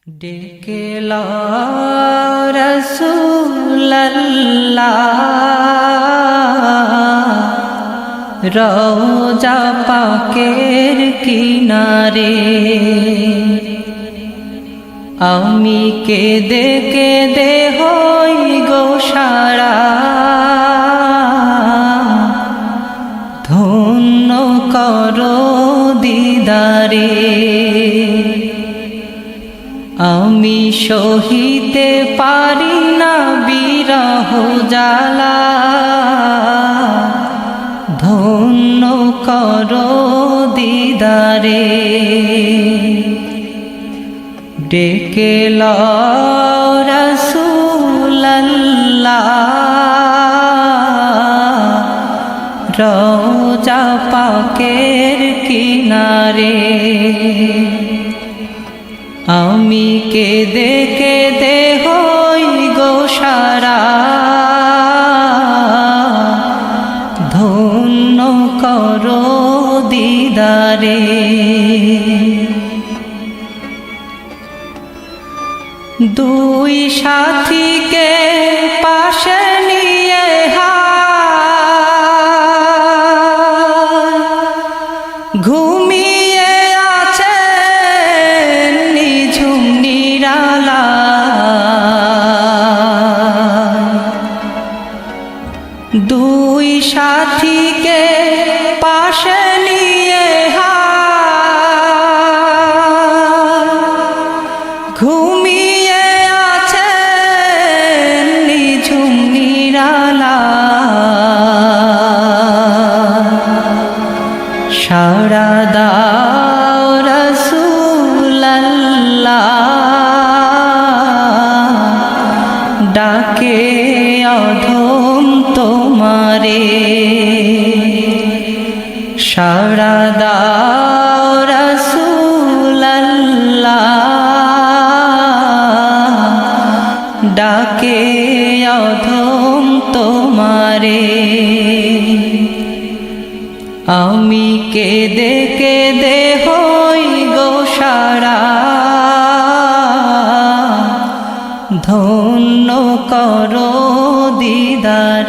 ডেকে লাও রাসূলুল্লাহ রওজা পাকের কিনারে, আমি কেঁদে কেঁদে হই গো সারা, ধন্য করো দিদারে। আমি সহিতে পারি না বিরহ জ্বালা, ধন্য করো দিদারে। ডেকে লাও রাসূলুল্লাহ রওজা পাকের কিনারে, আমি কেঁদে কেঁদে হই গো সারা, ধন্য করো দিদারে। দুই সাথীকে পাশে নিয়ে ঘুমিয়ে আছে নিঝুম নিরালা, দুই সাথীকে পাশে নিয়ে ঘুমিয়ে আছে নিঝুম নিরালা, সাড়া দাও রাসূলুল্লাহ ডাকে অধম তোমারে, সাড়া দাও রাসূলুল্লাহ ডাকে অধম তোমারে। আমি কেঁদে কেঁদে হই গো সারা, ধন্য করো দিদারে।